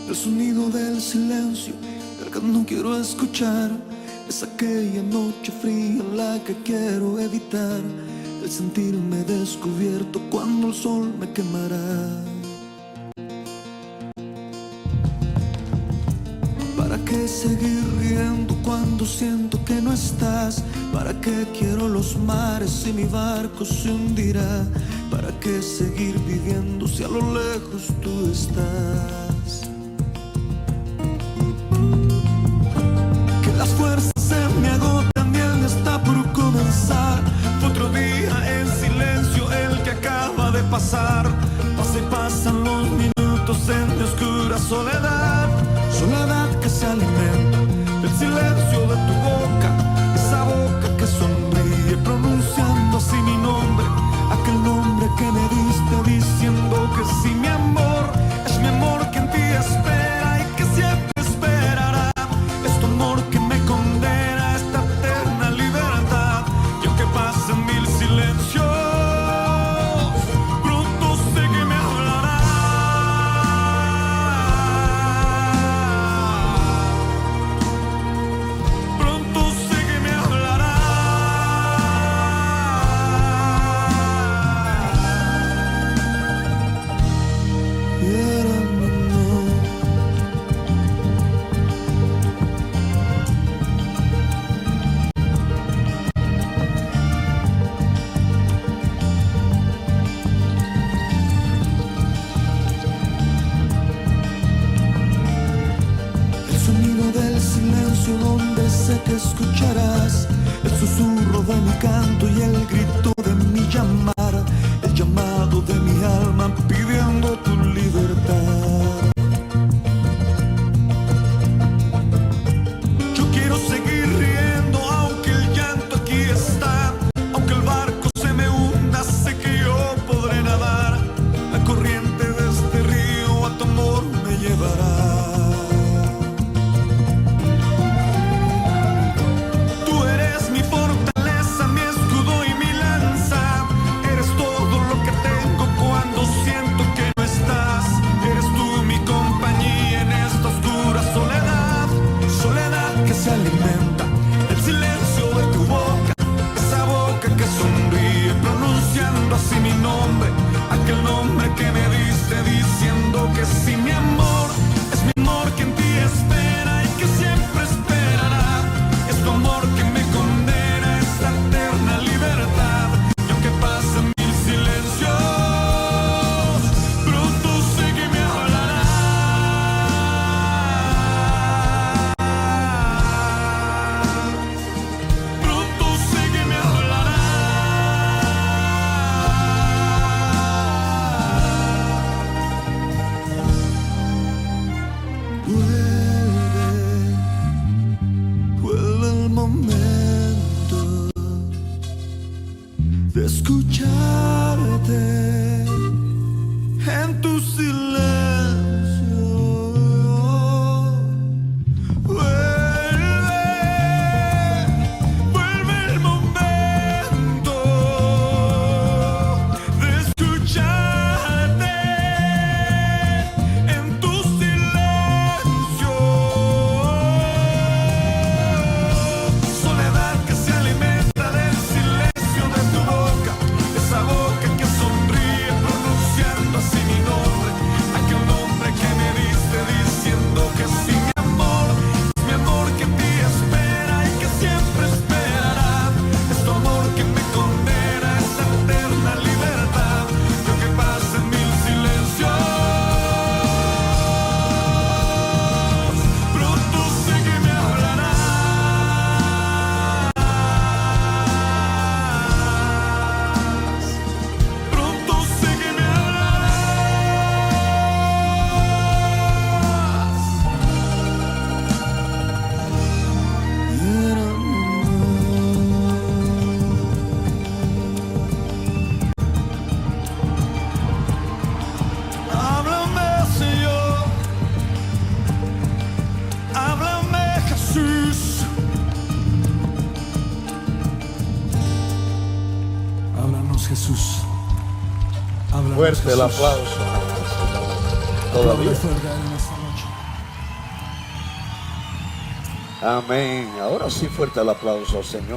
El sonido del silencio, el que no quiero escuchar. Es aquella noche fría la que quiero evitar. El sentirme descubierto cuando el sol me quemará. ¿Para qué seguir riendo cuando siento que no estás? ¿Para qué quiero los mares si mi barco se hundirá? ¿Para qué seguir viviendo si a lo lejos tú estás? Que las fuerzas se me agotan y el día está por comenzar. Fue otro día en silencio el que acaba de pasar. Pasa y pasan los minutos en mi oscura soledad. Soledad que se alimenta del silencio de tu boca. Esa boca que sonríe pronunciando así mi nombre. Aquel nombre que me diste diciendo que sí, mi amor. Es mi amor que en ti espera y que siempre esperará. Es tu amor que me condena a esta eterna libertad. Y aunque pasen mil silencios, pronto sé que me hablará. Pronto sé que me hablará. El sonido del silencio donde sé que escucharás el susurro de mi canto y el grito de mi llamar, el llamado de mi alma pidiendo tu libertad. Yo quiero seguir riendo aunque el llanto aquí está, aunque el barco se me hunda, sé que yo podré nadar. La corriente de este río a tu amor me llevará. Tú eres mi fortaleza, mi escudo y mi lanza. Eres todo lo que tengo cuando siento que no estás. Eres tú mi compañía en esta oscura soledad. Soledad que se alimenta del silencio de tu boca. Esa boca que sonríe pronunciando así mi nombre. Aquel nombre que me diste diciendo que sí, mi amor. Es mi amor que en ti espera y que siempre esperará. Es tu amor que me condena a esta eterna libertad. Y aunque pasen mil silencios, pronto sé que me hablará. Pronto sé que me hablará. Vuelve el momento de escucharte en tu silencio. Vuelve el momento de escucharte en tu silencio. Soledad que se alimenta del silencio de tu boca. Esa boca que sonríe pronunciando así mi nombre. Aquel nombre que me diste diciendo que sí, mi amor. Es mi amor que en ti espera y que siempre esperará. Es tu amor que me condena a esa eterna libertad. Y aunque pasen mil silencios, pronto sé que me hablará. Pronto sé que me hablarás. Háblame, Señor. Háblame, Jesús. Háblanos, Jesús. Háblanos, Fuerte el Jesús. aplauso. Aplaude Todavía. fuerte en esta noche. Amén. Ahora sí, fuerte el aplauso, Señor.